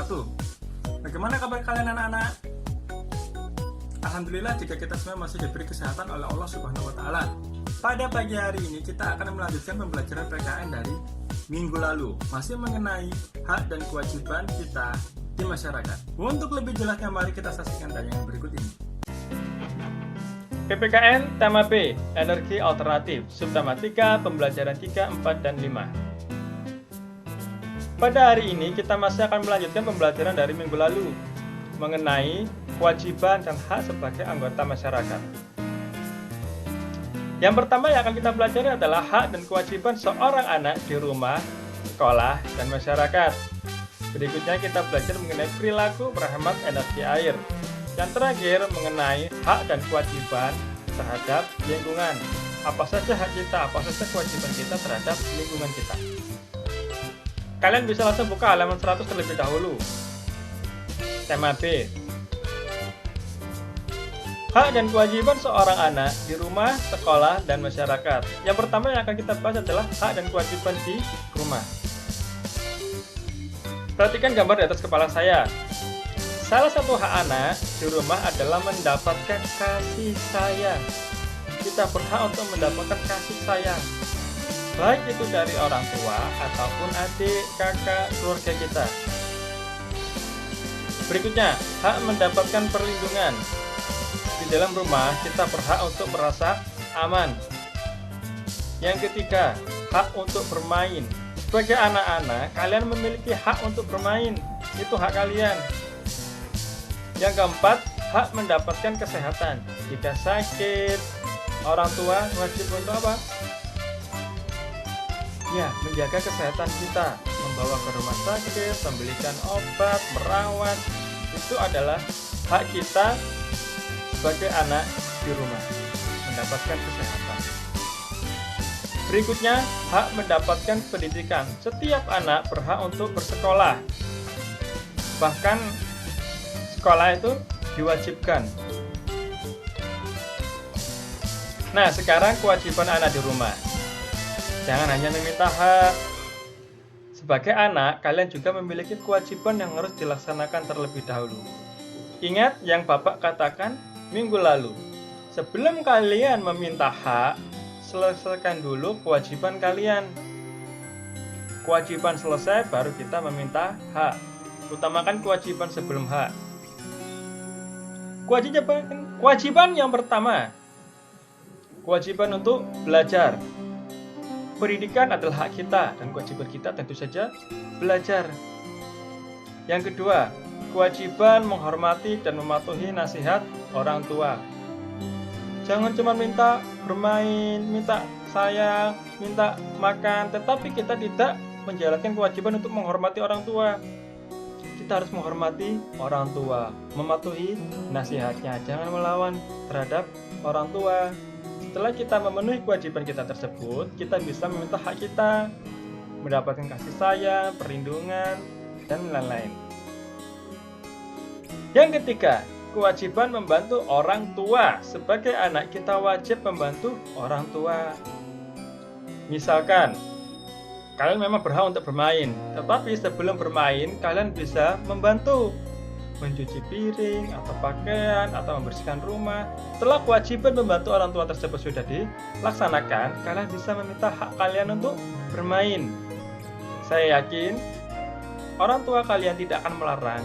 wabarakatuh. Bagaimana kabar kalian anak-anak? Alhamdulillah jika kita semua masih diberi kesehatan oleh Allah Subhanahu wa taala. Pada pagi hari ini kita akan melanjutkan pembelajaran PKN dari minggu lalu, masih mengenai hak dan kewajiban kita di masyarakat. Untuk lebih jelasnya mari kita saksikan tayangan berikut ini. PPKN tema B, energi alternatif, subtema 3, pembelajaran 3, 4, dan 5. Pada hari ini kita masih akan melanjutkan pembelajaran dari minggu lalu mengenai kewajiban dan hak sebagai anggota masyarakat. Yang pertama yang akan kita pelajari adalah hak dan kewajiban seorang anak di rumah, sekolah, dan masyarakat. Berikutnya kita belajar mengenai perilaku berhemat energi air. Yang terakhir mengenai hak dan kewajiban terhadap lingkungan. Apa saja hak kita, apa saja kewajiban kita terhadap lingkungan kita. Kalian bisa langsung buka halaman 100 terlebih dahulu. Tema B. Hak dan kewajiban seorang anak di rumah, sekolah, dan masyarakat. Yang pertama yang akan kita bahas adalah hak dan kewajiban di rumah. Perhatikan gambar di atas kepala saya. Salah satu hak anak di rumah adalah mendapatkan kasih sayang. Kita berhak untuk mendapatkan kasih sayang, baik itu dari orang tua ataupun adik, kakak, keluarga kita. Berikutnya, hak mendapatkan perlindungan. Di dalam rumah, kita berhak untuk merasa aman. Yang ketiga, hak untuk bermain. Sebagai anak-anak, kalian memiliki hak untuk bermain. Itu hak kalian. Yang keempat, hak mendapatkan kesehatan. Jika sakit, orang tua wajib untuk apa? Ya, menjaga kesehatan kita, membawa ke rumah sakit, membelikan obat, merawat, itu adalah hak kita sebagai anak di rumah, mendapatkan kesehatan. Berikutnya, hak mendapatkan pendidikan. Setiap anak berhak untuk bersekolah. Bahkan, sekolah itu diwajibkan. Nah, sekarang kewajiban anak di rumah. Jangan hanya meminta hak. Sebagai anak, kalian juga memiliki kewajiban yang harus dilaksanakan terlebih dahulu. Ingat yang Bapak katakan minggu lalu. Sebelum kalian meminta hak, selesaikan dulu kewajiban kalian. Kewajiban selesai, baru kita meminta hak. Utamakan kewajiban sebelum hak. Kewajiban yang pertama, kewajiban untuk belajar. Pendidikan adalah hak kita dan kewajiban kita tentu saja belajar. Yang kedua, kewajiban menghormati dan mematuhi nasihat orang tua. Jangan cuma minta bermain, minta sayang, minta makan, tetapi kita tidak menjalankan kewajiban untuk menghormati orang tua. Kita harus menghormati orang tua, mematuhi nasihatnya, jangan melawan terhadap orang tua. Setelah kita memenuhi kewajiban kita tersebut, kita bisa meminta hak kita, mendapatkan kasih sayang, perlindungan, dan lain-lain. Yang ketiga, kewajiban membantu orang tua. Sebagai anak, kita wajib membantu orang tua. Misalkan, kalian memang berhak untuk bermain, tetapi sebelum bermain, kalian bisa membantu mencuci piring atau pakaian atau membersihkan rumah. Setelah kewajiban membantu orang tua tersebut sudah dilaksanakan, kalian bisa meminta hak kalian untuk bermain. Saya yakin orang tua kalian tidak akan melarang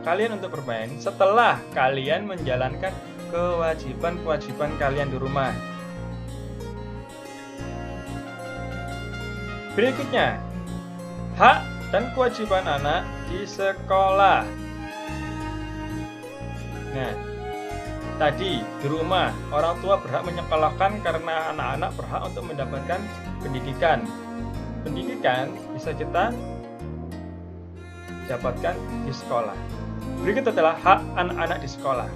kalian untuk bermain setelah kalian menjalankan kewajiban-kewajiban kalian di rumah. Berikutnya, hak dan kewajiban anak di sekolah. Nah, tadi di rumah orang tua berhak menyekolahkan karena anak-anak berhak untuk mendapatkan pendidikan. Pendidikan bisa kita dapatkan di sekolah. Berikut adalah hak anak-anak di sekolah.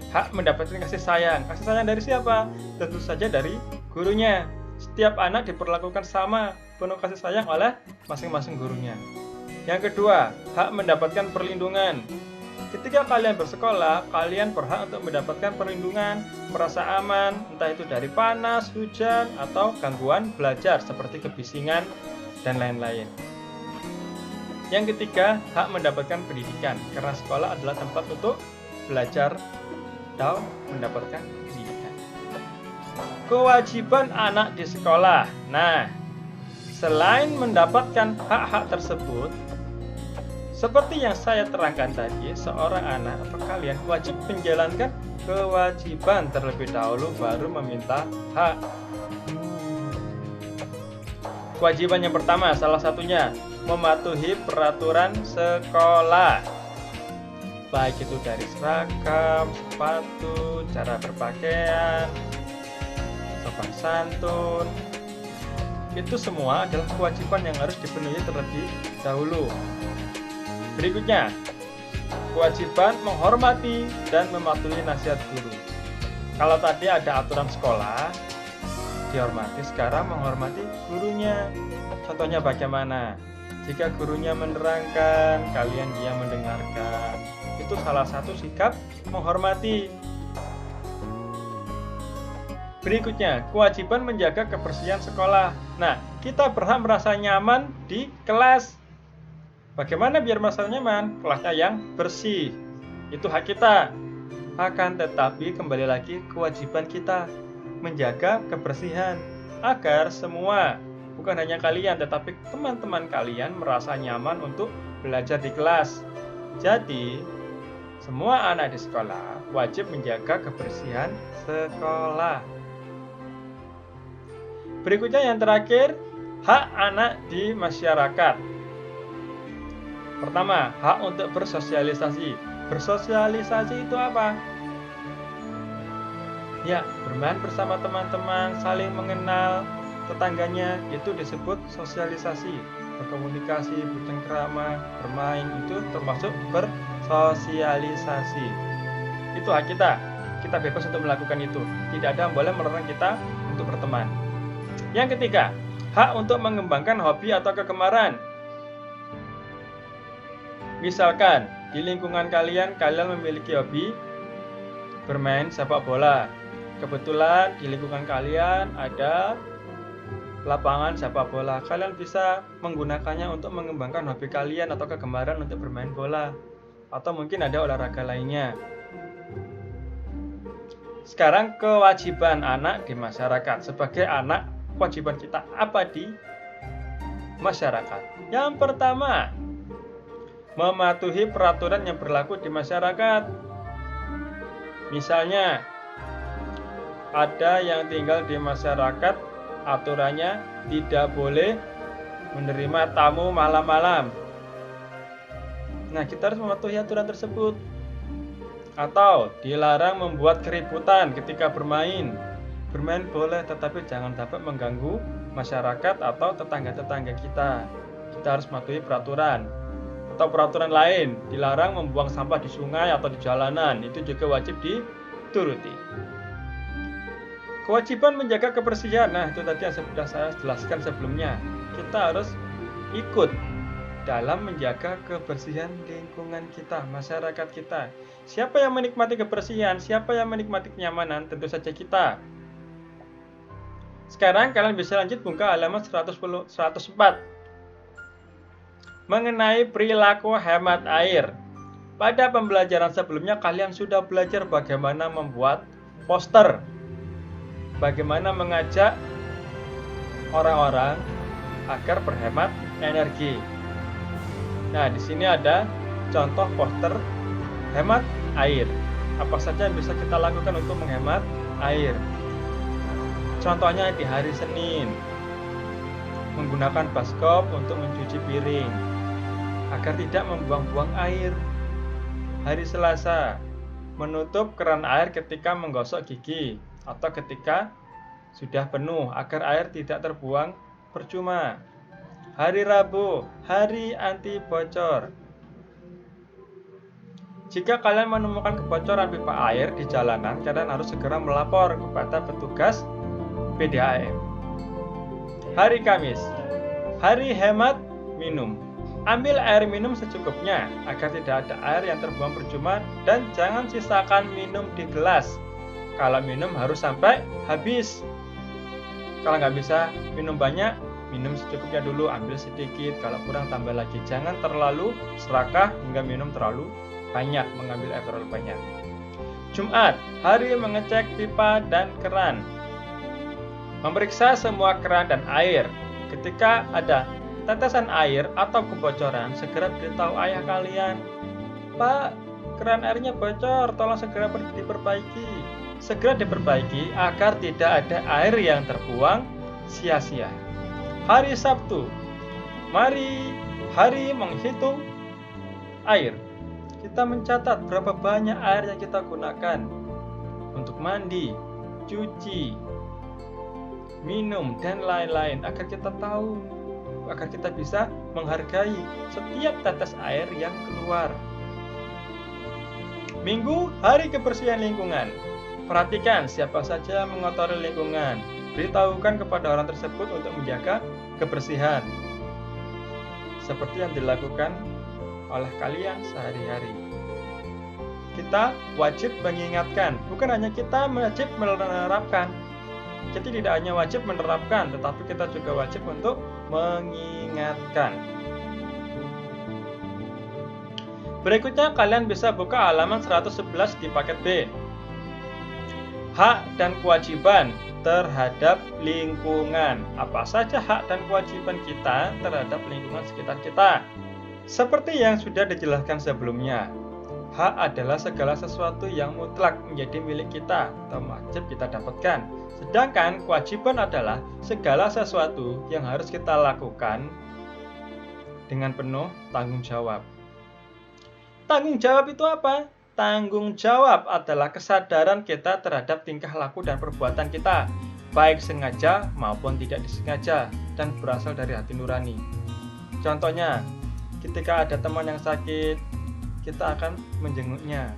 Hak mendapatkan kasih sayang. Kasih sayang dari siapa? Tentu saja dari gurunya. Setiap anak diperlakukan sama, penuh kasih sayang oleh masing-masing gurunya. Yang kedua, hak mendapatkan perlindungan. Ketika kalian bersekolah, kalian berhak untuk mendapatkan perlindungan, merasa aman, entah itu dari panas, hujan, atau gangguan belajar seperti kebisingan dan lain-lain. Yang ketiga, hak mendapatkan pendidikan, karena sekolah adalah tempat untuk belajar atau mendapatkan pendidikan. Kewajiban anak di sekolah. Nah, selain mendapatkan hak-hak tersebut, seperti yang saya terangkan tadi, seorang anak atau kalian wajib menjalankan kewajiban terlebih dahulu baru meminta hak. Kewajiban yang pertama, salah satunya mematuhi peraturan sekolah, baik itu dari seragam, sepatu, cara berpakaian, sopan santun. Itu semua adalah kewajiban yang harus dipenuhi terlebih dahulu. Berikutnya, kewajiban menghormati dan mematuhi nasihat guru. Kalau tadi ada aturan sekolah, dihormati, sekarang menghormati gurunya. Contohnya bagaimana? Jika gurunya menerangkan, kalian diam mendengarkan. Itu salah satu sikap menghormati. Berikutnya, kewajiban menjaga kebersihan sekolah. Nah, kita berhak merasa nyaman di kelas. Bagaimana biar merasa nyaman? Kelasnya yang bersih. Itu hak kita. Akan tetapi kembali lagi kewajiban kita menjaga kebersihan agar semua, bukan hanya kalian tetapi teman-teman kalian merasa nyaman untuk belajar di kelas. Jadi, semua anak di sekolah wajib menjaga kebersihan sekolah. Berikutnya yang terakhir, hak anak di masyarakat. Pertama, hak untuk bersosialisasi. Bersosialisasi itu apa? Ya, bermain bersama teman-teman, saling mengenal tetangganya, itu disebut sosialisasi. Berkomunikasi, bercengkrama, bermain, itu termasuk bersosialisasi. Itu hak kita. Kita bebas untuk melakukan itu. Tidak ada yang boleh melarang kita untuk berteman. Yang ketiga, hak untuk mengembangkan hobi atau kegemaran. Misalkan, di lingkungan kalian memiliki hobi bermain sepak bola. Kebetulan di lingkungan kalian ada lapangan sepak bola. Kalian bisa menggunakannya untuk mengembangkan hobi kalian atau kegemaran untuk bermain bola. Atau mungkin ada olahraga lainnya. Sekarang kewajiban anak di masyarakat. Sebagai anak, kewajiban kita apa di masyarakat? Yang pertama, mematuhi peraturan yang berlaku di masyarakat. Misalnya, ada yang tinggal di masyarakat, aturannya tidak boleh menerima tamu malam-malam. Nah, kita harus mematuhi aturan tersebut. Atau dilarang membuat keributan ketika bermain. Bermain boleh, tetapi jangan dapat mengganggu masyarakat atau tetangga-tetangga kita. Kita harus mematuhi peraturan. Atau peraturan lain, dilarang membuang sampah di sungai atau di jalanan. Itu juga wajib dituruti. Kewajiban menjaga kebersihan. Nah, itu tadi yang sudah saya jelaskan sebelumnya. Kita harus ikut dalam menjaga kebersihan lingkungan kita, masyarakat kita. Siapa yang menikmati kebersihan? Siapa yang menikmati kenyamanan? Tentu saja kita. Sekarang kalian bisa lanjut buka halaman 104. Mengenai perilaku hemat air. Pada pembelajaran sebelumnya kalian sudah belajar bagaimana membuat poster. Bagaimana mengajak orang-orang agar berhemat energi. Nah, di sini ada contoh poster hemat air. Apa saja yang bisa kita lakukan untuk menghemat air? Contohnya di hari Senin, menggunakan baskom untuk mencuci piring agar tidak membuang-buang air. Hari Selasa, menutup keran air ketika menggosok gigi atau ketika sudah penuh agar air tidak terbuang percuma. Hari Rabu, hari anti bocor. Jika kalian menemukan kebocoran pipa air di jalanan, kalian harus segera melapor kepada petugas PDAM. Hari Kamis, hari hemat minum. Ambil air minum secukupnya agar tidak ada air yang terbuang percuma dan jangan sisakan minum di gelas. Kalau minum harus sampai habis. Kalau nggak bisa minum banyak, minum secukupnya dulu, ambil sedikit, kalau kurang tambah lagi. Jangan terlalu serakah hingga minum terlalu banyak, mengambil air terlalu banyak. Jumat, hari mengecek pipa dan keran. Memeriksa semua keran dan air. Ketika ada tetesan air atau kebocoran, segera beritahu ayah kalian. Pak, keran airnya bocor, tolong segera diperbaiki. Segera diperbaiki agar tidak ada air yang terbuang sia-sia. Hari Sabtu, hari menghitung air. Kita mencatat berapa banyak air yang kita gunakan untuk mandi, cuci, minum, dan lain-lain, agar kita tahu, agar kita bisa menghargai setiap tetes air yang keluar. Minggu, hari kebersihan lingkungan. Perhatikan siapa saja mengotori lingkungan. Beritahukan kepada orang tersebut untuk menjaga kebersihan, seperti yang dilakukan oleh kalian sehari-hari. Kita wajib mengingatkan, bukan hanya kita wajib menerapkan. Jadi tidak hanya wajib menerapkan, tetapi kita juga wajib untuk mengingatkan. Berikutnya kalian bisa buka halaman 111 di paket B. Hak dan kewajiban terhadap lingkungan. Apa saja hak dan kewajiban kita terhadap lingkungan sekitar kita? Seperti yang sudah dijelaskan sebelumnya, hak adalah segala sesuatu yang mutlak menjadi milik kita atau wajib kita dapatkan. Sedangkan kewajiban adalah segala sesuatu yang harus kita lakukan dengan penuh tanggung jawab. Tanggung jawab itu apa? Tanggung jawab adalah kesadaran kita terhadap tingkah laku dan perbuatan kita, baik sengaja maupun tidak disengaja, dan berasal dari hati nurani. Contohnya, ketika ada teman yang sakit, kita akan menjenguknya.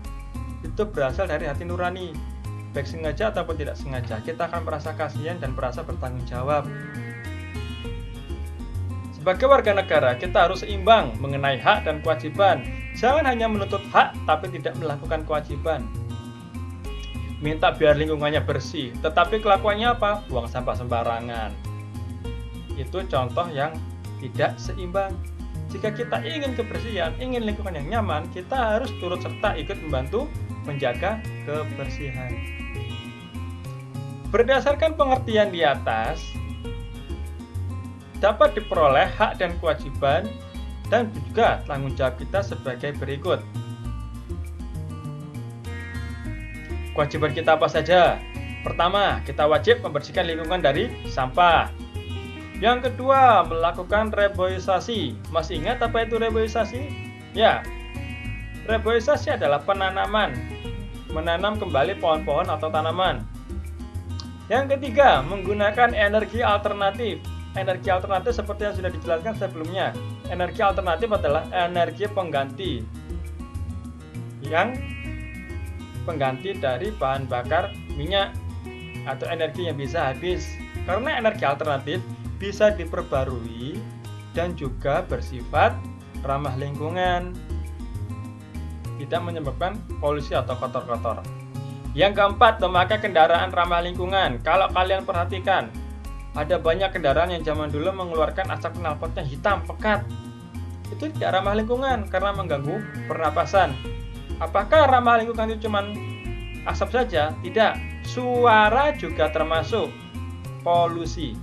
Itu berasal dari hati nurani, baik sengaja ataupun tidak sengaja. Kita akan merasa kasihan dan merasa bertanggung jawab. Sebagai warga negara, kita harus seimbang mengenai hak dan kewajiban. Jangan hanya menuntut hak tapi tidak melakukan kewajiban. Minta biar lingkungannya bersih, tetapi kelakuannya apa? Buang sampah sembarangan. Itu contoh yang tidak seimbang. Jika kita ingin kebersihan, ingin lingkungan yang nyaman, kita harus turut serta ikut membantu menjaga kebersihan. Berdasarkan pengertian di atas, dapat diperoleh hak dan kewajiban dan juga tanggung jawab kita sebagai berikut. Kewajiban kita apa saja? Pertama, kita wajib membersihkan lingkungan dari sampah. Yang kedua, melakukan reboisasi. Masih ingat apa itu reboisasi? Ya, reboisasi adalah penanaman, menanam kembali pohon-pohon atau tanaman. Yang ketiga, menggunakan energi alternatif. Energi alternatif seperti yang sudah dijelaskan sebelumnya. Energi alternatif adalah energi pengganti yang pengganti dari bahan bakar minyak atau energi yang bisa habis. Karena energi alternatif bisa diperbarui dan juga bersifat ramah lingkungan, tidak menyebabkan polusi atau kotor-kotor. Yang keempat, memakai kendaraan ramah lingkungan. Kalau kalian perhatikan, ada banyak kendaraan yang zaman dulu mengeluarkan asap knalpotnya hitam pekat. Itu tidak ramah lingkungan karena mengganggu pernapasan. Apakah ramah lingkungan itu cuma asap saja? Tidak. Suara juga termasuk polusi.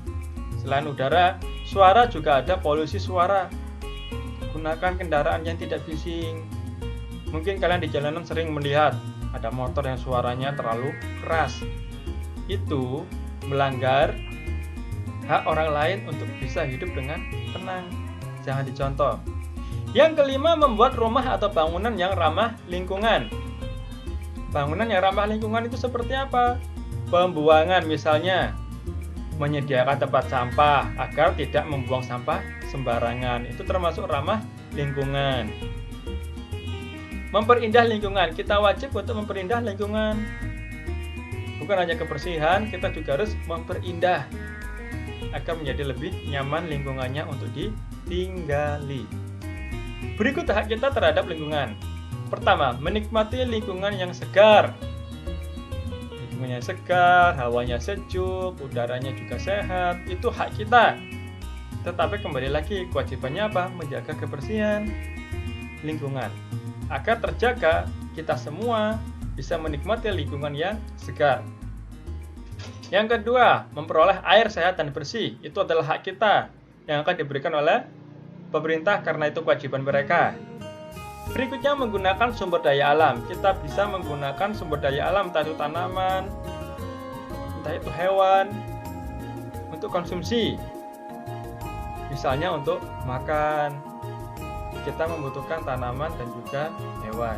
Selain udara, suara juga ada polusi suara. Gunakan kendaraan yang tidak bising. Mungkin kalian di jalanan sering melihat ada motor yang suaranya terlalu keras. Itu melanggar hak orang lain untuk bisa hidup dengan tenang. Jangan dicontoh. Yang kelima, membuat rumah atau bangunan yang ramah lingkungan. Bangunan yang ramah lingkungan itu seperti apa? Pembuangan misalnya, menyediakan tempat sampah agar tidak membuang sampah sembarangan. Itu termasuk ramah lingkungan. Memperindah lingkungan. Kita wajib untuk memperindah lingkungan. Bukan hanya kebersihan, kita juga harus memperindah agar menjadi lebih nyaman lingkungannya untuk ditinggali. Berikut hak kita terhadap lingkungan. Pertama, menikmati lingkungan yang segar. Lingkungannya segar, hawanya sejuk, udaranya juga sehat. Itu hak kita. Tetapi kembali lagi, kewajibannya apa? Menjaga kebersihan lingkungan. Agar terjaga, kita semua bisa menikmati lingkungan yang segar. Yang kedua, memperoleh air sehat dan bersih. Itu adalah hak kita yang akan diberikan oleh pemerintah karena itu kewajiban mereka. Berikutnya, menggunakan sumber daya alam. Kita bisa menggunakan sumber daya alam, entah itu tanaman, entah itu hewan, untuk konsumsi. Misalnya untuk makan, kita membutuhkan tanaman dan juga hewan.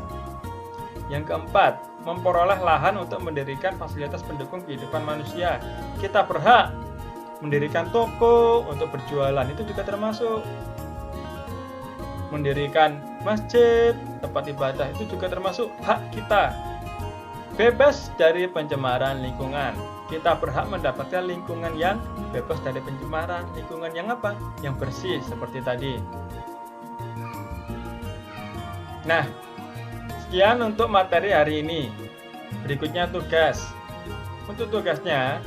Yang keempat, memperoleh lahan untuk mendirikan fasilitas pendukung kehidupan manusia. Kita berhak mendirikan toko untuk berjualan, itu juga termasuk. Mendirikan masjid, tempat ibadah, itu juga termasuk hak kita. Bebas dari pencemaran lingkungan. Kita berhak mendapatkan lingkungan yang bebas dari pencemaran. Lingkungan yang apa? Yang bersih seperti tadi. Nah, sekian untuk materi hari ini. Berikutnya tugas. Untuk tugasnya,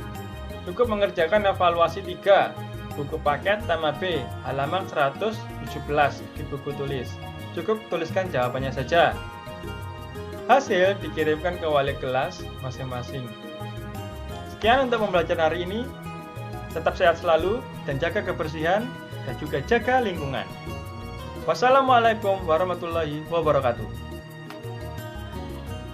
cukup mengerjakan evaluasi 3, buku paket tema B, halaman 117 di buku tulis. Cukup tuliskan jawabannya saja. Hasil dikirimkan ke wali kelas masing-masing. Sekian untuk pembelajaran hari ini. Tetap sehat selalu dan jaga kebersihan dan juga jaga lingkungan. Wassalamualaikum warahmatullahi wabarakatuh.